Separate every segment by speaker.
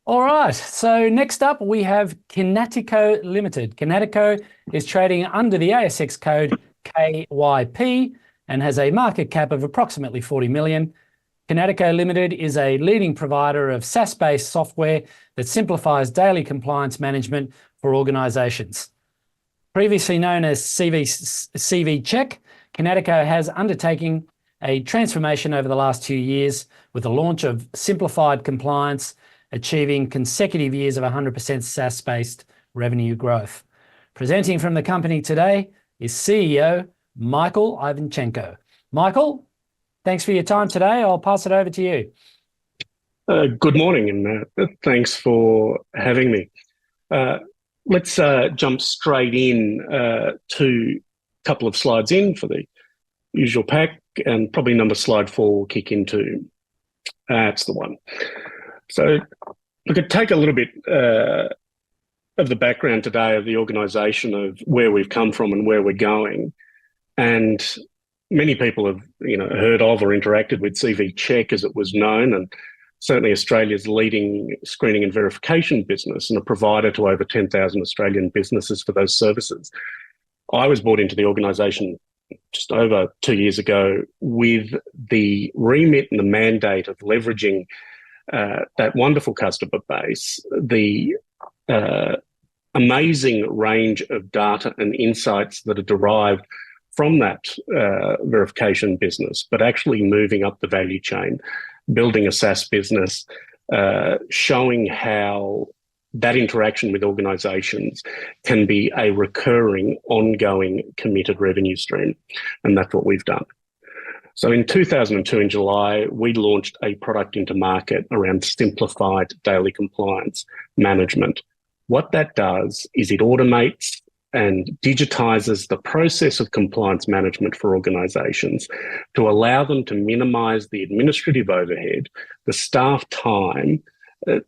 Speaker 1: All right, so next up we have Kinatico Limited. Kinatico is trading under the ASX code KYP and has a market cap of approximately 40 million. Kinatico Limited is a leading provider of SaaS-based software that simplifies daily compliance management for organisations. Previously known as CV Check, Kinatico has undertaken a transformation over the last 2 years with the launch of simplified compliance, achieving consecutive years of 100% SaaS-based revenue growth. Presenting from the company today is CEO Michael Ivanchenko. Michael, thanks for your time today. I'll pass it over to you.
Speaker 2: Good morning, and thanks for having me. Let's jump straight in to a couple of slides in for the usual pack, and probably number slide 4 we'll kick into. That's the one. So we could take a little bit of the background today of the organisation, of where we've come from and where we're going. And many people have heard of or interacted with CV Check, as it was known, and certainly Australia's leading screening and verification business and a provider to over 10,000 Australian businesses for those services. I was brought into the organisation just over 2 years ago with the remit and the mandate of leveraging that wonderful customer base, the amazing range of data and insights that are derived from that verification business, but actually moving up the value chain, building a SaaS business, showing how that interaction with organisations can be a recurring, ongoing, committed revenue stream. And that's what we've done. So in 2002, in July, we launched a product into market around simplified daily compliance management. What that does is it automates and digitises the process of compliance management for organisations to allow them to minimise the administrative overhead, the staff time,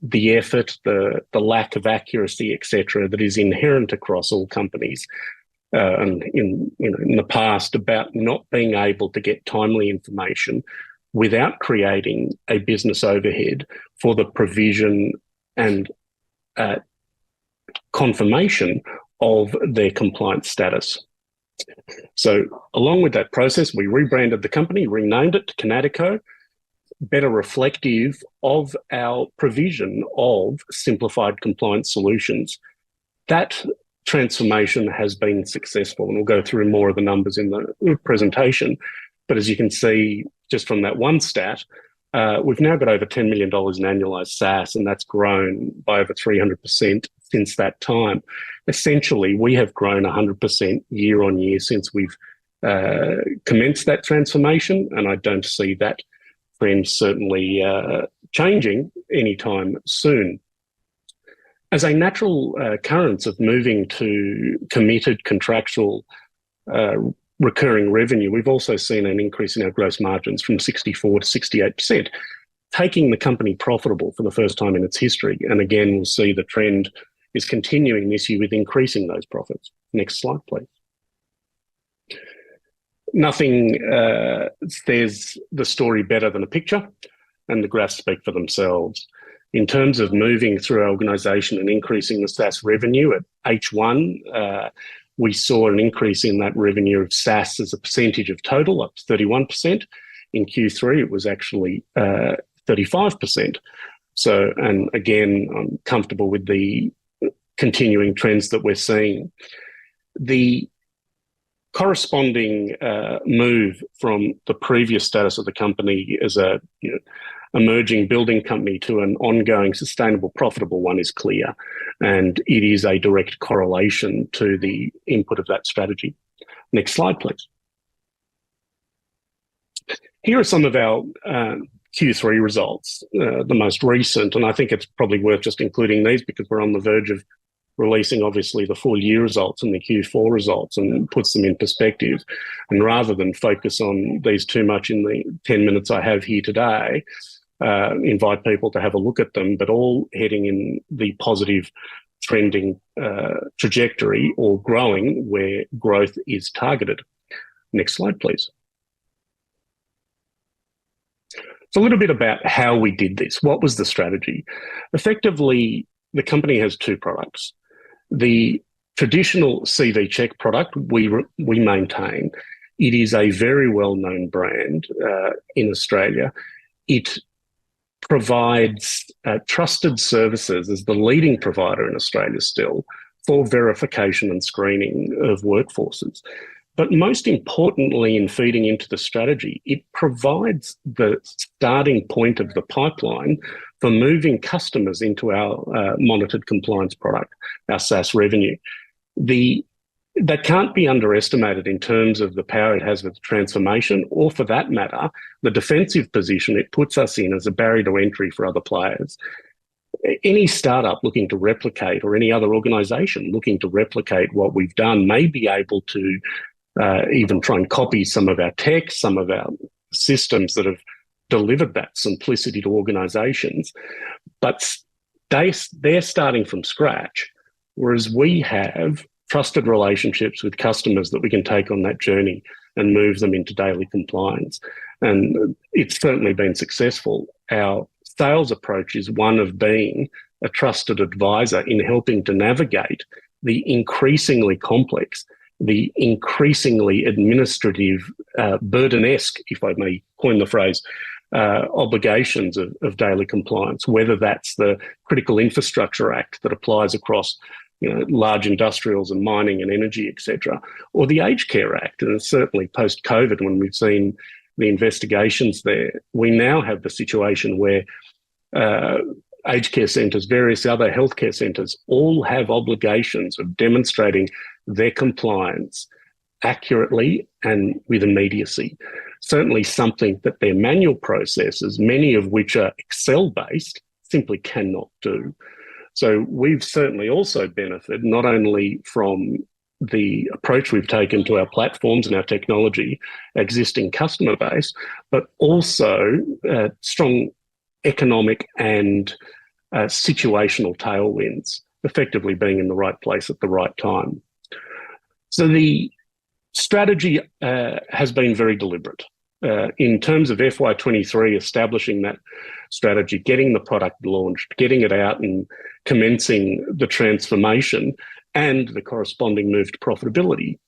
Speaker 2: the effort, the lack of accuracy, etc., that is inherent across all companies. And in the past, about not being able to get timely information without creating a business overhead for the provision and confirmation of their compliance status. So along with that process, we rebranded the company, renamed it to Kinatico, better reflective of our provision of simplified compliance solutions. That transformation has been successful, and we'll go through more of the numbers in the presentation. But as you can see, just from that one stat, we've now got over $10 million in annualized SaaS, and that's grown by over 300% since that time. Essentially, we have grown 100% year on year since we've commenced that transformation, and I don't see that trend certainly changing anytime soon. As a natural occurrence of moving to committed contractual recurring revenue, we've also seen an increase in our gross margins from 64 to 68%, taking the company profitable for the first time in its history. And again, we'll see the trend is continuing this year with increasing those profits. Next slide, please. Nothing says the story better than a picture, and the graphs speak for themselves. In terms of moving through our organisation and increasing the SaaS revenue at H1, we saw an increase in that revenue of SaaS as a percentage of total, up to 31%. In Q3, it was actually 35%. So, and again, I'm comfortable with the continuing trends that we're seeing. The corresponding move from the previous status of the company as a emerging building company to an ongoing, sustainable, profitable one is clear, and it is a direct correlation to the input of that strategy. Next slide, please. Here are some of our Q3 results, the most recent, and I think it's probably worth just including these because we're on the verge of releasing, obviously, the full year results and the Q4 results, and puts them in perspective. And rather than focus on these too much in the 10 minutes I have here today, invite people to have a look at them, but all heading in the positive trending trajectory, or growing where growth is targeted. Next slide, please. So a little bit about how we did this. What was the strategy? Effectively, the company has two products. The traditional CV check product we maintain. It is a very well-known brand in Australia. It provides trusted services as the leading provider in Australia still for verification and screening of workforces. But most importantly, in feeding into the strategy, it provides the starting point of the pipeline for moving customers into our monitored compliance product, our SaaS revenue. That can't be underestimated in terms of the power it has with transformation, or for that matter, the defensive position it puts us in as a barrier to entry for other players. Any startup looking to replicate, or any other organisation looking to replicate what we've done, may be able to even try and copy some of our tech, some of our systems that have delivered that simplicity to organisations, but they're starting from scratch, whereas we have trusted relationships with customers that we can take on that journey and move them into daily compliance. And it's certainly been successful. Our sales approach is one of being a trusted advisor in helping to navigate the increasingly complex, the increasingly administrative, burden-esque, if I may coin the phrase, obligations of daily compliance, whether that's the Critical Infrastructure Act that applies across large industrials and mining and energy, etc., or the Aged Care Act. And certainly post-COVID, when we've seen the investigations there, we now have the situation where aged care centres, various other healthcare centres, all have obligations of demonstrating their compliance accurately and with immediacy. Certainly something that their manual processes, many of which are Excel-based, simply cannot do. So we've certainly also benefited not only from the approach we've taken to our platforms and our technology, existing customer base, but also strong economic and situational tailwinds, effectively being in the right place at the right time. So the strategy has been very deliberate. In terms of FY23, establishing that strategy, getting the product launched, getting it out and commencing the transformation and the corresponding move to profitability.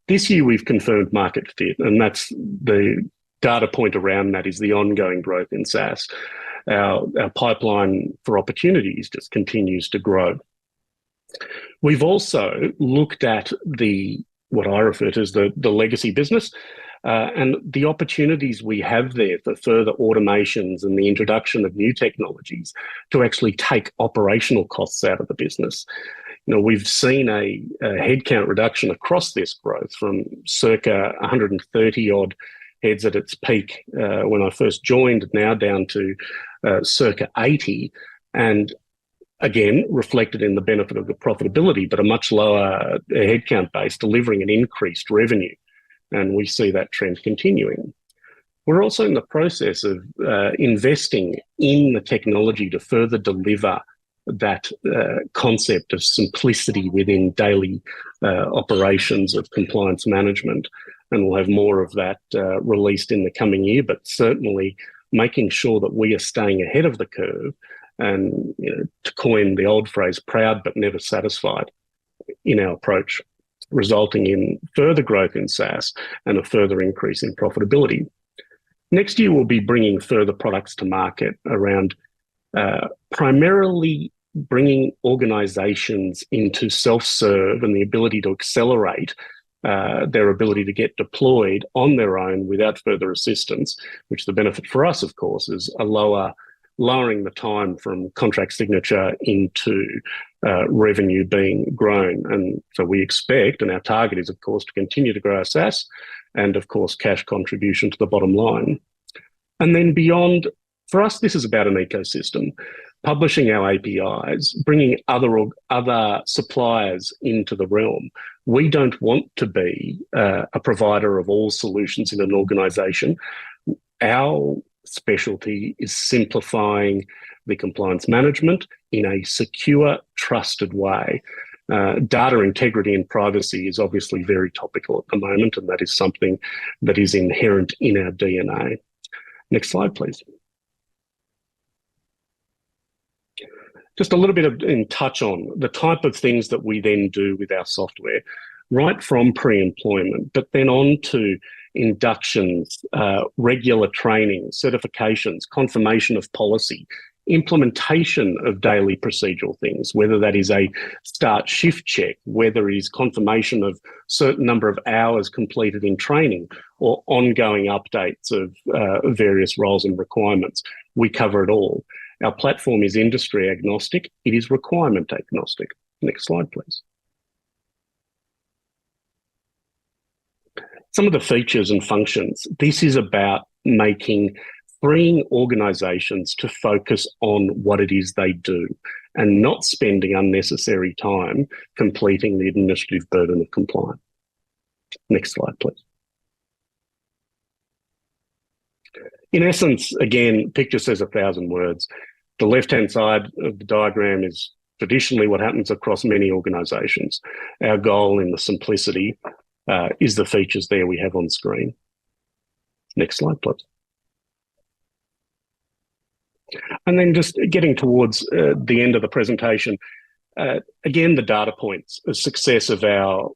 Speaker 2: This year we've confirmed market fit, and that's the data point around that is the ongoing growth in SaaS. Our pipeline for opportunities just continues to grow. We've also looked at what I refer to as the legacy business, and the opportunities we have there for further automations and the introduction of new technologies to actually take operational costs out of the business. We've seen a headcount reduction across this growth from circa 130 odd heads at its peak when I first joined, now down to circa 80, and again, reflected in the benefit of the profitability, but a much lower headcount base delivering an increased revenue. And we see that trend continuing. We're also in the process of investing in the technology to further deliver that concept of simplicity within daily operations of compliance management. And we'll have more of that released in the coming year, but certainly making sure that we are staying ahead of the curve and, to coin the old phrase, proud but never satisfied in our approach, resulting in further growth in SaaS and a further increase in profitability. Next year, we'll be bringing further products to market around primarily bringing organisations into self-serve and the ability to accelerate their ability to get deployed on their own without further assistance, which the benefit for us, of course, is lowering the time from contract signature into revenue being grown. And so we expect, and our target is, of course, to continue to grow our SaaS and, of course, cash contribution to the bottom line. And then beyond, for us, this is about an ecosystem, publishing our APIs, bringing other suppliers into the realm. We don't want to be a provider of all solutions in an organisation. Our specialty is simplifying the compliance management in a secure, trusted way. Data integrity and privacy is obviously very topical at the moment, and that is something that is inherent in our DNA. Next slide, please. just a little bit in touch on the type of things that we then do with our software, right from pre-employment, but then on to inductions, regular training, certifications, confirmation of policy, implementation of daily procedural things, whether that is a start shift check, whether it is confirmation of certain number of hours completed in training, or ongoing updates of various roles and requirements. We cover it all. Our platform is industry agnostic. It is requirement agnostic. Next slide, please. Some of the features and functions. This is about freeing organisations to focus on what it is they do and not spending unnecessary time completing the administrative burden of compliance. Next slide, please. In essence, again, picture says 1,000 words. The left-hand side of the diagram is traditionally what happens across many organisations. Our goal in the simplicity is the features there we have on screen. Next slide, please. And then just getting towards the end of the presentation, again, the data points, the success of our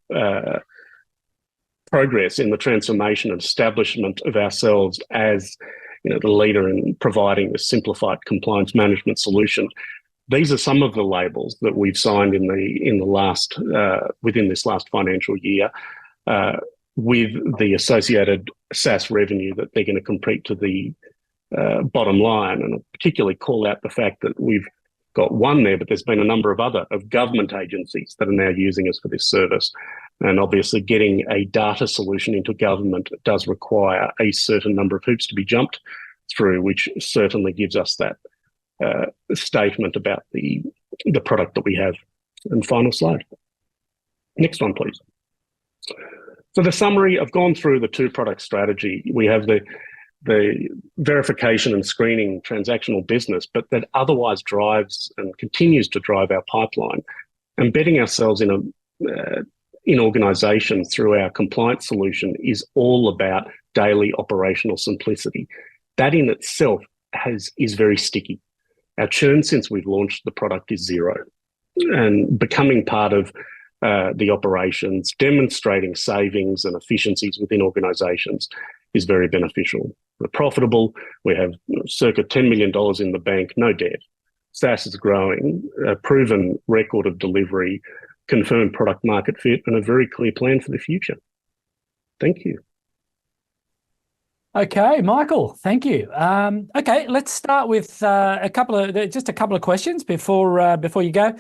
Speaker 2: progress in the transformation and establishment of ourselves as the leader in providing the simplified compliance management solution. These are some of the labels that we've signed within this last financial year, with the associated SaaS revenue that they're going to compete to the bottom line. And I'll particularly call out the fact that we've got one there, but there's been a number of government agencies that are now using us for this service. And obviously getting a data solution into government does require a certain number of hoops to be jumped through, which certainly gives us that statement about the product that we have. And final slide. Next one, please. So the summary, I've gone through the two-product strategy. We have the verification and screening transactional business, but that otherwise drives and continues to drive our pipeline. Embedding ourselves in organisations through our compliance solution is all about daily operational simplicity. That in itself is very sticky. Our churn since we've launched the product is 0, and becoming part of the operations, demonstrating savings and efficiencies within organisations is very beneficial. We're profitable. We have circa $10 million in the bank, no debt. SaaS is growing, a proven record of delivery, confirmed product market fit, and a very clear plan for the future. Thank you.
Speaker 1: Okay, Michael, thank you. Okay, let's start with a couple of questions before you go.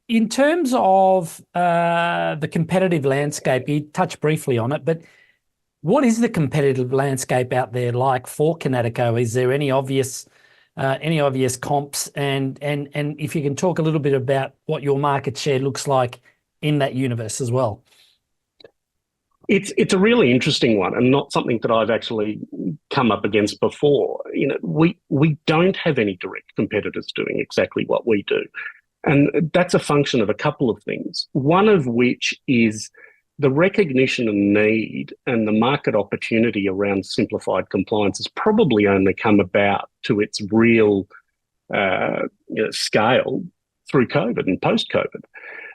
Speaker 1: In terms of the competitive landscape, you touched briefly on it, but what is the competitive landscape out there like for Kinatico? Is there any obvious comps? And if you can talk a little bit about what your market share looks like in that universe as well.
Speaker 2: It's a really interesting one, and not something that I've actually come up against before. We don't have any direct competitors doing exactly what we do. And that's a function of a couple of things, one of which is the recognition and need and the market opportunity around simplified compliance has probably only come about to its real scale through COVID and post-COVID.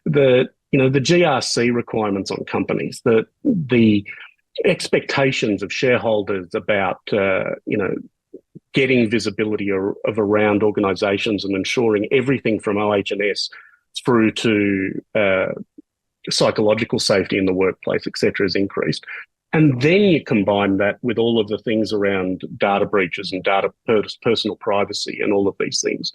Speaker 2: The GRC requirements on companies, the expectations of shareholders about getting visibility of around organisations and ensuring everything from OH&S through to psychological safety in the workplace, etc., has increased. And then you combine that with all of the things around data breaches and data personal privacy and all of these things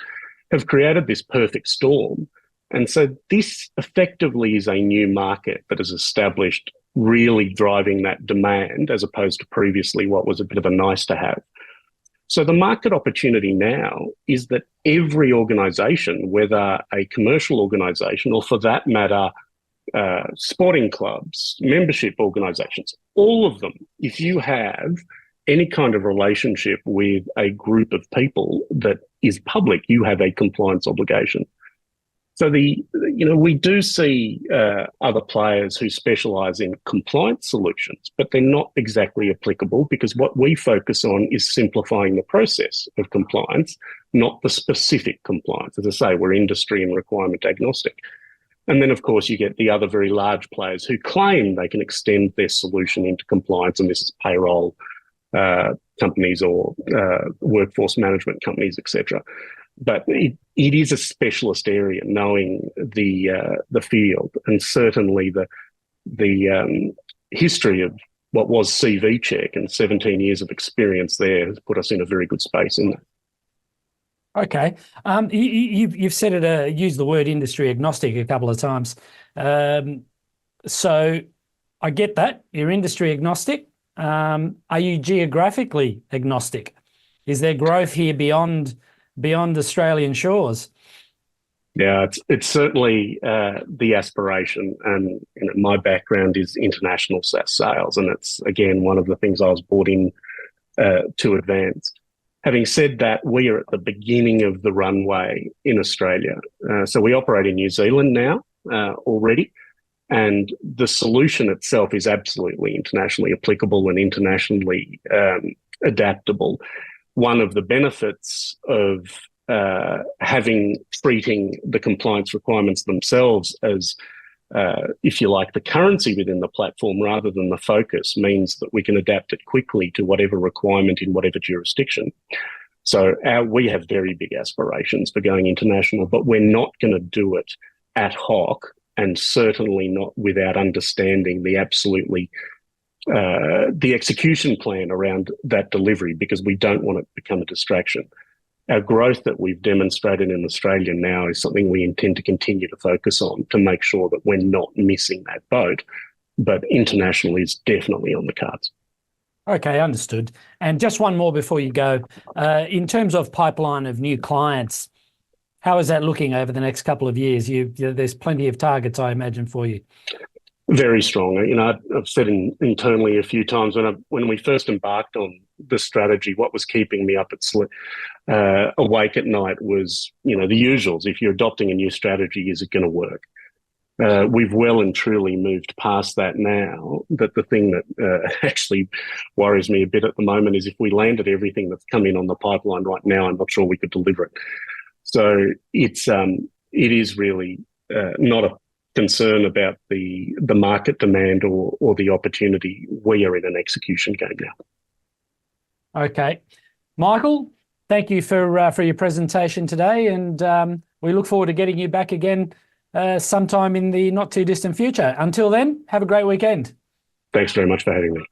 Speaker 2: have created this perfect storm. And so this effectively is a new market that is established, really driving that demand as opposed to previously what was a bit of a nice to have. So the market opportunity now is that every organisation, whether a commercial organisation or for that matter, sporting clubs, membership organisations, all of them, if you have any kind of relationship with a group of people that is public, you have a compliance obligation. So we do see other players who specialise in compliance solutions, but they're not exactly applicable because what we focus on is simplifying the process of compliance, not the specific compliance. As I say, we're industry and requirement agnostic. And then, of course, you get the other very large players who claim they can extend their solution into compliance, and this is payroll companies or workforce management companies, etc. But it is a specialist area, knowing the field, and certainly the history of what was CV Check and 17 years of experience there has put us in a very good space in that.
Speaker 1: Okay, you've said it. Used the word industry agnostic a couple of times, so I get that you're industry agnostic. Are you geographically agnostic? Is there growth here beyond Australian shores?
Speaker 2: Yeah, it's certainly the aspiration, and my background is international SaaS sales, and it's again one of the things I was brought in to advance. Having said that, we are at the beginning of the runway in Australia. So we operate in New Zealand now already, and the solution itself is absolutely internationally applicable and internationally adaptable. One of the benefits of treating the compliance requirements themselves as, if you like, the currency within the platform rather than the focus means that we can adapt it quickly to whatever requirement in whatever jurisdiction. So we have very big aspirations for going international, but we're not going to do it ad hoc, and certainly not without understanding the execution plan around that delivery, because we don't want it to become a distraction. Our growth that we've demonstrated in Australia now is something we intend to continue to focus on to make sure that we're not missing that boat, but international is definitely on the cards.
Speaker 1: Okay, understood. And just one more before you go. In terms of pipeline of new clients, how is that looking over the next couple of years? There's plenty of targets, I imagine, for you.
Speaker 2: Very strong. I've said internally a few times when we first embarked on the strategy, what was keeping me up awake at night was, the usuals. If you're adopting a new strategy, is it going to work? We've well and truly moved past that now. But the thing that actually worries me a bit at the moment is if we landed everything that's come in on the pipeline right now, I'm not sure we could deliver it. So it is really not a concern about the market demand or the opportunity. We are in an execution game now.
Speaker 1: Okay, Michael, thank you for your presentation today, and we look forward to getting you back again sometime in the not too distant future. Until then, have a great weekend.
Speaker 2: Thanks very much for having me.